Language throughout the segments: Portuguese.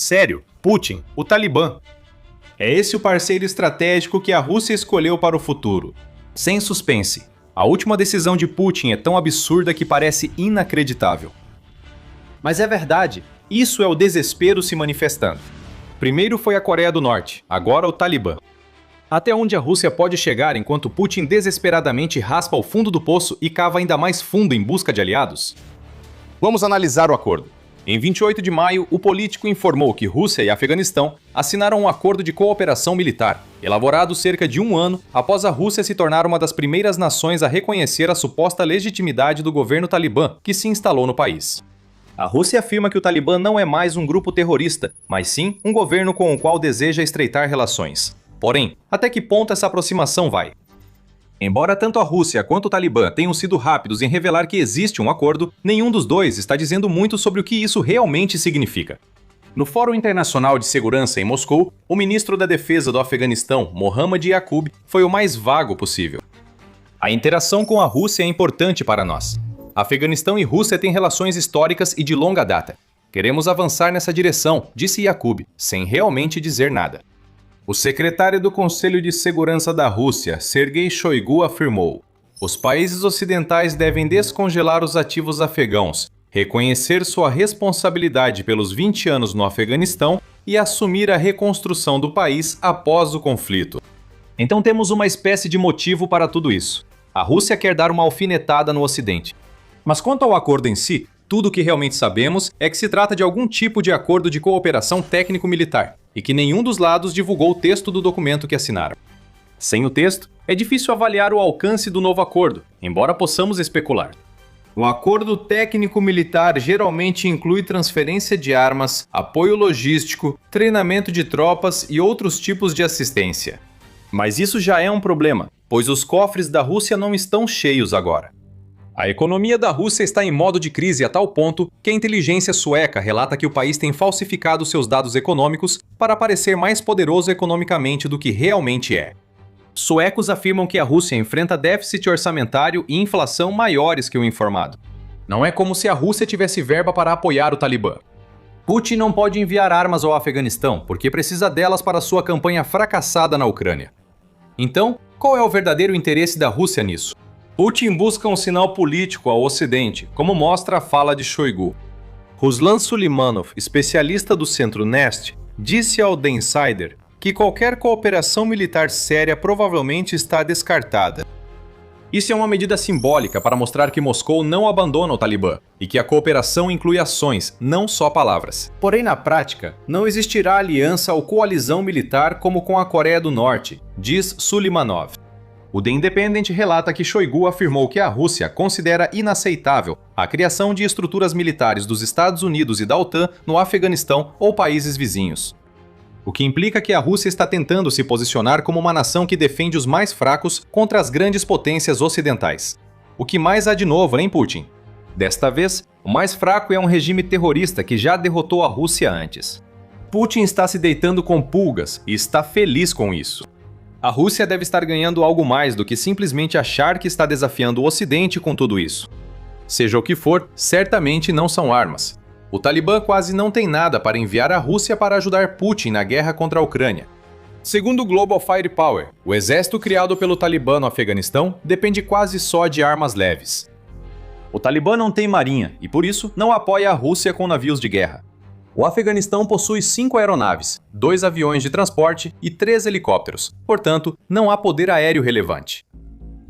Sério, Putin, o Talibã. É esse o parceiro estratégico que a Rússia escolheu para o futuro. Sem suspense, a última decisão de Putin é tão absurda que parece inacreditável. Mas é verdade, isso é o desespero se manifestando. Primeiro foi a Coreia do Norte, agora o Talibã. Até onde a Rússia pode chegar enquanto Putin desesperadamente raspa o fundo do poço e cava ainda mais fundo em busca de aliados? Vamos analisar o acordo. Em 28 de maio, o político informou que Rússia e Afeganistão assinaram um acordo de cooperação militar, elaborado cerca de um ano após a Rússia se tornar uma das primeiras nações a reconhecer a suposta legitimidade do governo talibã que se instalou no país. A Rússia afirma que o Talibã não é mais um grupo terrorista, mas sim um governo com o qual deseja estreitar relações. Porém, até que ponto essa aproximação vai? Embora tanto a Rússia quanto o Talibã tenham sido rápidos em revelar que existe um acordo, nenhum dos dois está dizendo muito sobre o que isso realmente significa. No Fórum Internacional de Segurança em Moscou, o ministro da Defesa do Afeganistão, Mohammad Yaqub, foi o mais vago possível. A interação com a Rússia é importante para nós. Afeganistão e Rússia têm relações históricas e de longa data. Queremos avançar nessa direção, disse Yaqub, sem realmente dizer nada. O secretário do Conselho de Segurança da Rússia, Sergei Shoigu, afirmou: os países ocidentais devem descongelar os ativos afegãos, reconhecer sua responsabilidade pelos 20 anos no Afeganistão e assumir a reconstrução do país após o conflito. Então temos uma espécie de motivo para tudo isso. A Rússia quer dar uma alfinetada no Ocidente. Mas quanto ao acordo em si, tudo o que realmente sabemos é que se trata de algum tipo de acordo de cooperação técnico-militar, e que nenhum dos lados divulgou o texto do documento que assinaram. Sem o texto, é difícil avaliar o alcance do novo acordo, embora possamos especular. O acordo técnico-militar geralmente inclui transferência de armas, apoio logístico, treinamento de tropas e outros tipos de assistência. Mas isso já é um problema, pois os cofres da Rússia não estão cheios agora. A economia da Rússia está em modo de crise a tal ponto que a inteligência sueca relata que o país tem falsificado seus dados econômicos para parecer mais poderoso economicamente do que realmente é. Suecos afirmam que a Rússia enfrenta déficit orçamentário e inflação maiores que o informado. Não é como se a Rússia tivesse verba para apoiar o Talibã. Putin não pode enviar armas ao Afeganistão porque precisa delas para sua campanha fracassada na Ucrânia. Então, qual é o verdadeiro interesse da Rússia nisso? Putin busca um sinal político ao Ocidente, como mostra a fala de Shoigu. Ruslan Sulimanov, especialista do Centro Nest, disse ao The Insider que qualquer cooperação militar séria provavelmente está descartada. Isso é uma medida simbólica para mostrar que Moscou não abandona o Talibã e que a cooperação inclui ações, não só palavras. Porém, na prática, não existirá aliança ou coalizão militar como com a Coreia do Norte, diz Sulimanov. O The Independent relata que Shoigu afirmou que a Rússia considera inaceitável a criação de estruturas militares dos Estados Unidos e da OTAN no Afeganistão ou países vizinhos. O que implica que a Rússia está tentando se posicionar como uma nação que defende os mais fracos contra as grandes potências ocidentais. O que mais há de novo, hein, Putin? Desta vez, o mais fraco é um regime terrorista que já derrotou a Rússia antes. Putin está se deitando com pulgas e está feliz com isso. A Rússia deve estar ganhando algo mais do que simplesmente achar que está desafiando o Ocidente com tudo isso. Seja o que for, certamente não são armas. O Talibã quase não tem nada para enviar à Rússia para ajudar Putin na guerra contra a Ucrânia. Segundo o Global Firepower, o exército criado pelo Talibã no Afeganistão depende quase só de armas leves. O Talibã não tem marinha e, por isso, não apoia a Rússia com navios de guerra. O Afeganistão possui 5 aeronaves, 2 aviões de transporte e 3 helicópteros, portanto, não há poder aéreo relevante.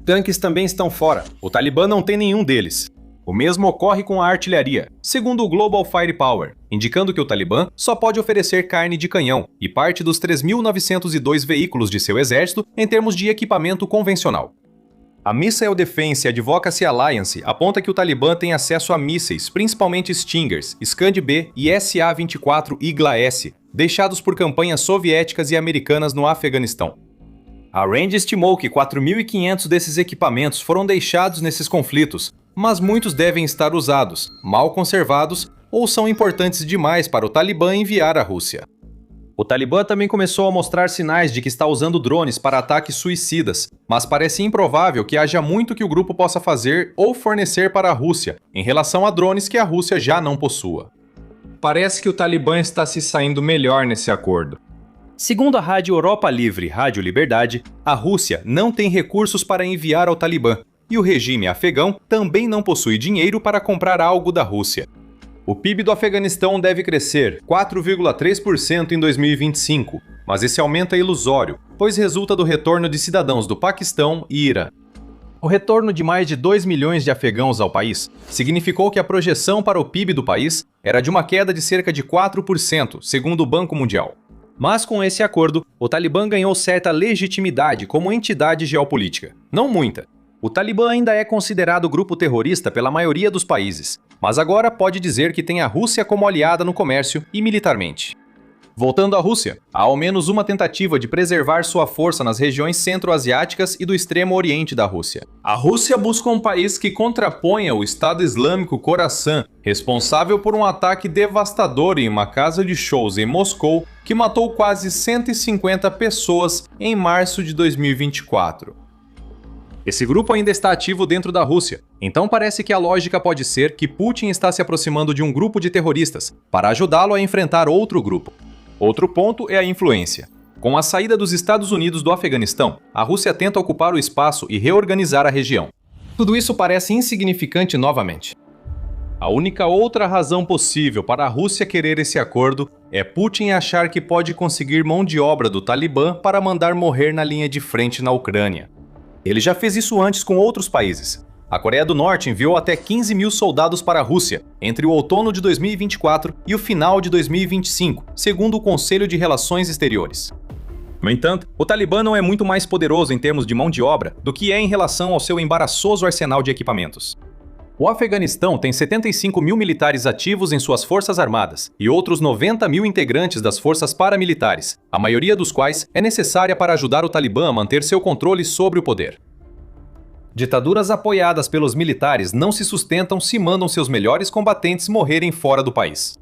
Tanques também estão fora, o Talibã não tem nenhum deles. O mesmo ocorre com a artilharia, segundo o Global Firepower, indicando que o Talibã só pode oferecer carne de canhão e parte dos 3.902 veículos de seu exército em termos de equipamento convencional. A Missile Defense Advocacy Alliance aponta que o Talibã tem acesso a mísseis, principalmente Stingers, Scud-B e SA-24 Igla-S, deixados por campanhas soviéticas e americanas no Afeganistão. A Rand estimou que 4.500 desses equipamentos foram deixados nesses conflitos, mas muitos devem estar usados, mal conservados ou são importantes demais para o Talibã enviar à Rússia. O Talibã também começou a mostrar sinais de que está usando drones para ataques suicidas, mas parece improvável que haja muito que o grupo possa fazer ou fornecer para a Rússia, em relação a drones que a Rússia já não possua. parece que o Talibã está se saindo melhor nesse acordo. Segundo a Rádio Europa Livre, Rádio Liberdade, a Rússia não tem recursos para enviar ao Talibã, e o regime afegão também não possui dinheiro para comprar algo da Rússia. O PIB do Afeganistão deve crescer 4,3% em 2025, mas esse aumento é ilusório, pois resulta do retorno de cidadãos do Paquistão e Irã. O retorno de mais de 2 milhões de afegãos ao país significou que a projeção para o PIB do país era de uma queda de cerca de 4%, segundo o Banco Mundial. Mas com esse acordo, o Talibã ganhou certa legitimidade como entidade geopolítica. Não muita. O Talibã ainda é considerado grupo terrorista pela maioria dos países, mas agora pode dizer que tem a Rússia como aliada no comércio e militarmente. Voltando à Rússia, há ao menos uma tentativa de preservar sua força nas regiões centro-asiáticas e do extremo oriente da Rússia. A Rússia busca um país que contraponha o Estado Islâmico Khorasan, responsável por um ataque devastador em uma casa de shows em Moscou que matou quase 150 pessoas em março de 2024. Esse grupo ainda está ativo dentro da Rússia, então parece que a lógica pode ser que Putin está se aproximando de um grupo de terroristas para ajudá-lo a enfrentar outro grupo. Outro ponto é a influência. Com a saída dos Estados Unidos do Afeganistão, a Rússia tenta ocupar o espaço e reorganizar a região. Tudo isso parece insignificante novamente. A única outra razão possível para a Rússia querer esse acordo é Putin achar que pode conseguir mão de obra do Talibã para mandar morrer na linha de frente na Ucrânia. Ele já fez isso antes com outros países. A Coreia do Norte enviou até 15 mil soldados para a Rússia entre o outono de 2024 e o final de 2025, segundo o Conselho de Relações Exteriores. No entanto, o Talibã não é muito mais poderoso em termos de mão de obra do que é em relação ao seu embaraçoso arsenal de equipamentos. O Afeganistão tem 75 mil militares ativos em suas forças armadas e outros 90 mil integrantes das forças paramilitares, a maioria dos quais é necessária para ajudar o Talibã a manter seu controle sobre o poder. Ditaduras apoiadas pelos militares não se sustentam se mandam seus melhores combatentes morrerem fora do país.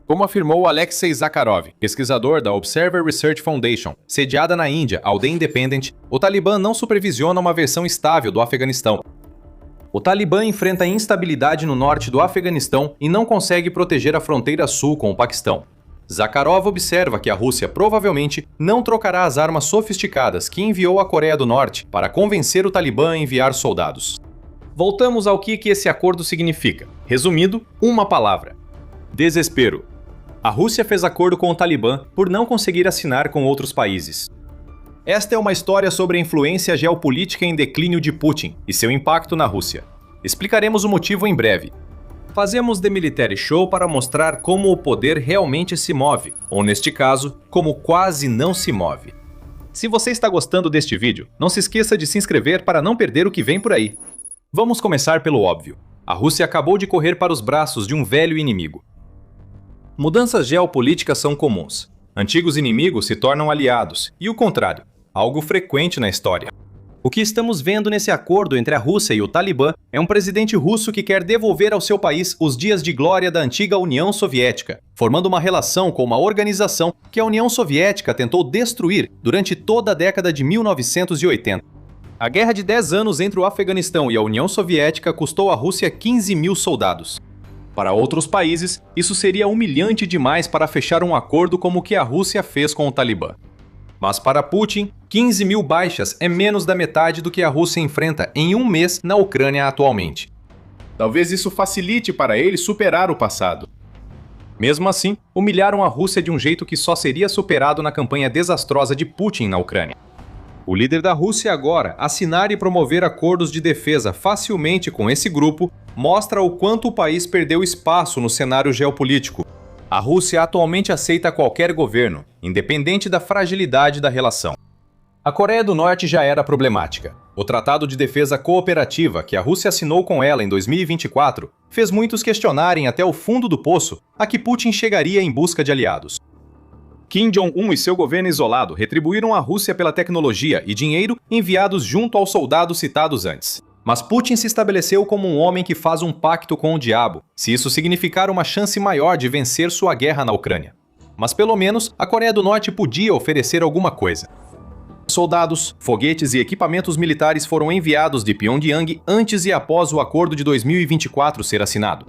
Como afirmou Alexei Zakharov, pesquisador da Observer Research Foundation, sediada na Índia ao The Independent, o Talibã não supervisiona uma versão estável do Afeganistão. O Talibã enfrenta instabilidade no norte do Afeganistão e não consegue proteger a fronteira sul com o Paquistão. Zakharov observa que a Rússia provavelmente não trocará as armas sofisticadas que enviou à Coreia do Norte para convencer o Talibã a enviar soldados. Voltamos ao que esse acordo significa. Resumido, uma palavra: desespero. A Rússia fez acordo com o Talibã por não conseguir assinar com outros países. Esta é uma história sobre a influência geopolítica em declínio de Putin e seu impacto na Rússia. Explicaremos o motivo em breve. Fazemos The Military Show para mostrar como o poder realmente se move, ou neste caso, como quase não se move. Se você está gostando deste vídeo, não se esqueça de se inscrever para não perder o que vem por aí. Vamos começar pelo óbvio. A Rússia acabou de correr para os braços de um velho inimigo. Mudanças geopolíticas são comuns. Antigos inimigos se tornam aliados, e o contrário, algo frequente na história. O que estamos vendo nesse acordo entre a Rússia e o Talibã é um presidente russo que quer devolver ao seu país os dias de glória da antiga União Soviética, formando uma relação com uma organização que a União Soviética tentou destruir durante toda a década de 1980. A guerra de 10 anos entre o Afeganistão e a União Soviética custou à Rússia 15 mil soldados. Para outros países, isso seria humilhante demais para fechar um acordo como o que a Rússia fez com o Talibã. Mas para Putin, 15 mil baixas é menos da metade do que a Rússia enfrenta em um mês na Ucrânia atualmente. Talvez isso facilite para ele superar o passado. Mesmo assim, humilharam a Rússia de um jeito que só seria superado na campanha desastrosa de Putin na Ucrânia. O líder da Rússia agora assinar e promover acordos de defesa facilmente com esse grupo mostra o quanto o país perdeu espaço no cenário geopolítico. A Rússia atualmente aceita qualquer governo, independente da fragilidade da relação. A Coreia do Norte já era problemática. O Tratado de Defesa Cooperativa, que a Rússia assinou com ela em 2024, fez muitos questionarem até o fundo do poço a que Putin chegaria em busca de aliados. Kim Jong-un e seu governo isolado retribuíram a Rússia pela tecnologia e dinheiro enviados junto aos soldados citados antes. Mas Putin se estabeleceu como um homem que faz um pacto com o diabo, se isso significar uma chance maior de vencer sua guerra na Ucrânia. Mas pelo menos a Coreia do Norte podia oferecer alguma coisa. Soldados, foguetes e equipamentos militares foram enviados de Pyongyang antes e após o acordo de 2024 ser assinado.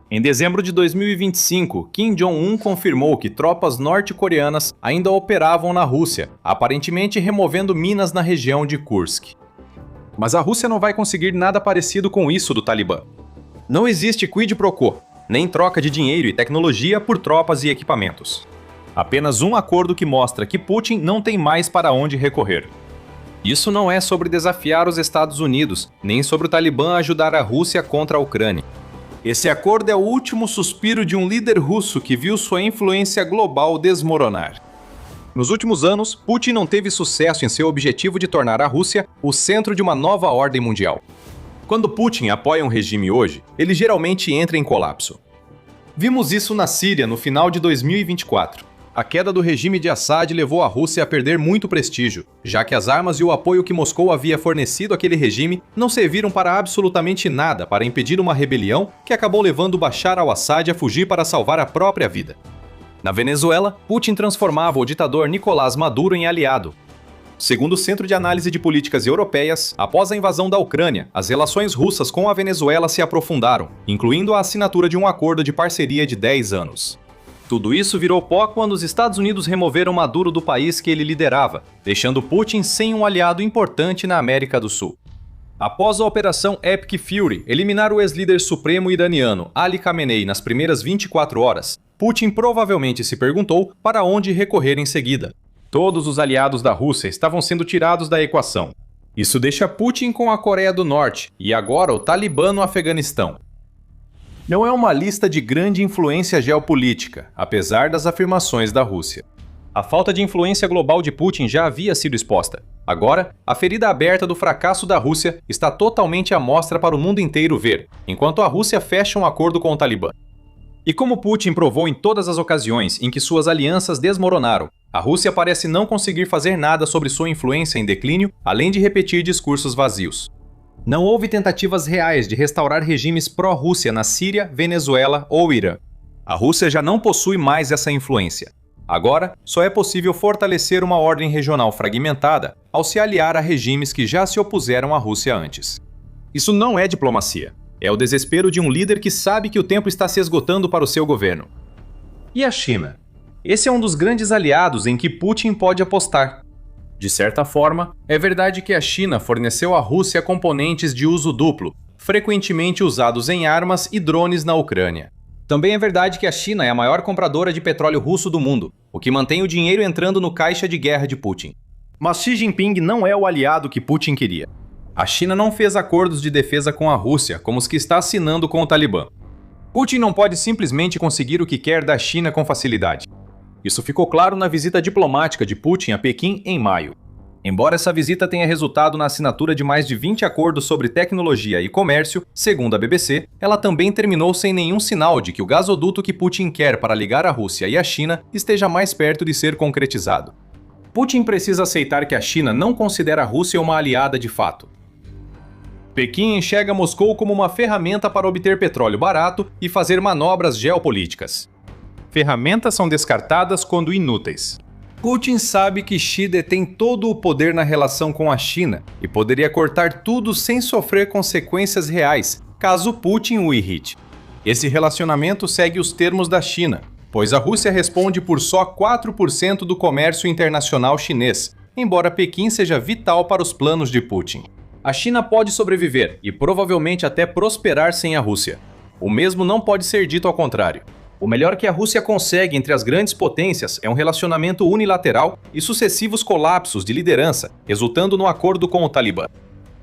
Em dezembro de 2025, Kim Jong-un confirmou que tropas norte-coreanas ainda operavam na Rússia, aparentemente removendo minas na região de Kursk. Mas a Rússia não vai conseguir nada parecido com isso do Talibã. Não existe quid pro quo, nem troca de dinheiro e tecnologia por tropas e equipamentos. Apenas um acordo que mostra que Putin não tem mais para onde recorrer. Isso não é sobre desafiar os Estados Unidos, nem sobre o Talibã ajudar a Rússia contra a Ucrânia. Esse acordo é o último suspiro de um líder russo que viu sua influência global desmoronar. Nos últimos anos, Putin não teve sucesso em seu objetivo de tornar a Rússia o centro de uma nova ordem mundial. Quando Putin apoia um regime hoje, ele geralmente entra em colapso. Vimos isso na Síria no final de 2024. A queda do regime de Assad levou a Rússia a perder muito prestígio, já que as armas e o apoio que Moscou havia fornecido àquele regime não serviram para absolutamente nada para impedir uma rebelião que acabou levando Bashar al-Assad a fugir para salvar a própria vida. Na Venezuela, Putin transformava o ditador Nicolás Maduro em aliado. Segundo o Centro de Análise de Políticas Europeias, após a invasão da Ucrânia, as relações russas com a Venezuela se aprofundaram, incluindo a assinatura de um acordo de parceria de 10 anos. Tudo isso virou pó quando os Estados Unidos removeram Maduro do país que ele liderava, deixando Putin sem um aliado importante na América do Sul. Após a Operação Epic Fury eliminar o ex-líder supremo iraniano Ali Khamenei nas primeiras 24 horas, Putin provavelmente se perguntou para onde recorrer em seguida. Todos os aliados da Rússia estavam sendo tirados da equação. Isso deixa Putin com a Coreia do Norte e agora o Talibã no Afeganistão. Não é uma lista de grande influência geopolítica, apesar das afirmações da Rússia. A falta de influência global de Putin já havia sido exposta. Agora, a ferida aberta do fracasso da Rússia está totalmente à mostra para o mundo inteiro ver, enquanto a Rússia fecha um acordo com o Talibã. E como Putin provou em todas as ocasiões em que suas alianças desmoronaram, a Rússia parece não conseguir fazer nada sobre sua influência em declínio, além de repetir discursos vazios. Não houve tentativas reais de restaurar regimes pró-Rússia na Síria, Venezuela ou Irã. A Rússia já não possui mais essa influência. Agora, só é possível fortalecer uma ordem regional fragmentada ao se aliar a regimes que já se opuseram à Rússia antes. Isso não é diplomacia. É o desespero de um líder que sabe que o tempo está se esgotando para o seu governo. E a China? Esse é um dos grandes aliados em que Putin pode apostar. De certa forma, é verdade que a China forneceu à Rússia componentes de uso duplo, frequentemente usados em armas e drones na Ucrânia. Também é verdade que a China é a maior compradora de petróleo russo do mundo, o que mantém o dinheiro entrando no caixa de guerra de Putin. Mas Xi Jinping não é o aliado que Putin queria. A China não fez acordos de defesa com a Rússia, como os que está assinando com o Talibã. Putin não pode simplesmente conseguir o que quer da China com facilidade. Isso ficou claro na visita diplomática de Putin a Pequim em maio. Embora essa visita tenha resultado na assinatura de mais de 20 acordos sobre tecnologia e comércio, segundo a BBC, ela também terminou sem nenhum sinal de que o gasoduto que Putin quer para ligar a Rússia e a China esteja mais perto de ser concretizado. Putin precisa aceitar que a China não considera a Rússia uma aliada de fato. Pequim enxerga Moscou como uma ferramenta para obter petróleo barato e fazer manobras geopolíticas. Ferramentas são descartadas quando inúteis. Putin sabe que Xi detém todo o poder na relação com a China e poderia cortar tudo sem sofrer consequências reais, caso Putin o irrite. Esse relacionamento segue os termos da China, pois a Rússia responde por só 4% do comércio internacional chinês, embora Pequim seja vital para os planos de Putin. A China pode sobreviver e provavelmente até prosperar sem a Rússia. O mesmo não pode ser dito ao contrário. O melhor que a Rússia consegue entre as grandes potências é um relacionamento unilateral e sucessivos colapsos de liderança, resultando no acordo com o Talibã.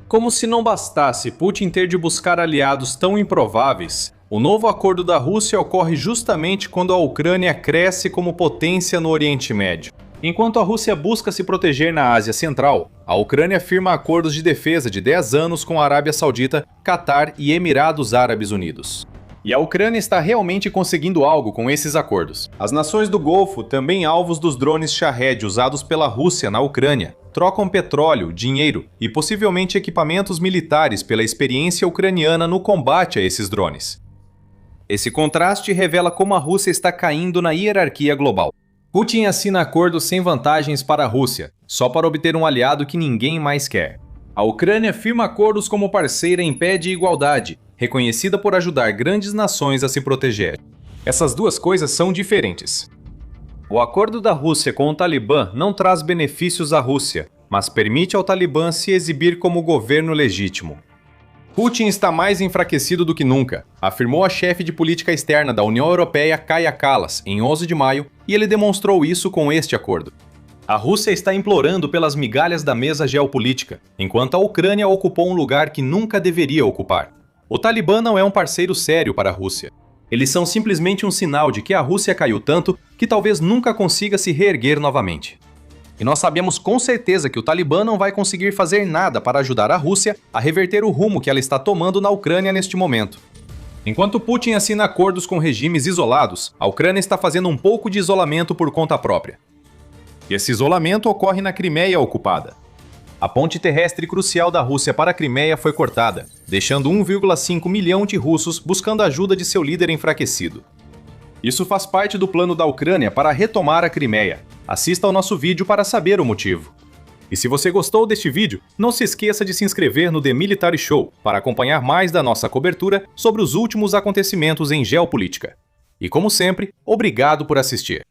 Como se não bastasse Putin ter de buscar aliados tão improváveis, o novo acordo da Rússia ocorre justamente quando a Ucrânia cresce como potência no Oriente Médio. Enquanto a Rússia busca se proteger na Ásia Central, a Ucrânia firma acordos de defesa de 10 anos com a Arábia Saudita, Catar e Emirados Árabes Unidos. E a Ucrânia está realmente conseguindo algo com esses acordos. As nações do Golfo, também alvos dos drones Shahed usados pela Rússia na Ucrânia, trocam petróleo, dinheiro e possivelmente equipamentos militares pela experiência ucraniana no combate a esses drones. Esse contraste revela como a Rússia está caindo na hierarquia global. Putin assina acordos sem vantagens para a Rússia, só para obter um aliado que ninguém mais quer. A Ucrânia firma acordos como parceira em pé de igualdade, reconhecida por ajudar grandes nações a se proteger. Essas duas coisas são diferentes. O acordo da Rússia com o Talibã não traz benefícios à Rússia, mas permite ao Talibã se exibir como governo legítimo. Putin está mais enfraquecido do que nunca, afirmou a chefe de política externa da União Europeia, Kaja Kallas, em 11 de maio, e ele demonstrou isso com este acordo. A Rússia está implorando pelas migalhas da mesa geopolítica, enquanto a Ucrânia ocupou um lugar que nunca deveria ocupar. O Talibã não é um parceiro sério para a Rússia. Eles são simplesmente um sinal de que a Rússia caiu tanto que talvez nunca consiga se reerguer novamente. E nós sabemos com certeza que o Talibã não vai conseguir fazer nada para ajudar a Rússia a reverter o rumo que ela está tomando na Ucrânia neste momento. Enquanto Putin assina acordos com regimes isolados, a Ucrânia está fazendo um pouco de isolamento por conta própria. E esse isolamento ocorre na Crimeia ocupada. A ponte terrestre crucial da Rússia para a Crimeia foi cortada, deixando 1,5 milhão de russos buscando a ajuda de seu líder enfraquecido. Isso faz parte do plano da Ucrânia para retomar a Crimeia. Assista ao nosso vídeo para saber o motivo. E se você gostou deste vídeo, não se esqueça de se inscrever no The Military Show para acompanhar mais da nossa cobertura sobre os últimos acontecimentos em geopolítica. E como sempre, obrigado por assistir.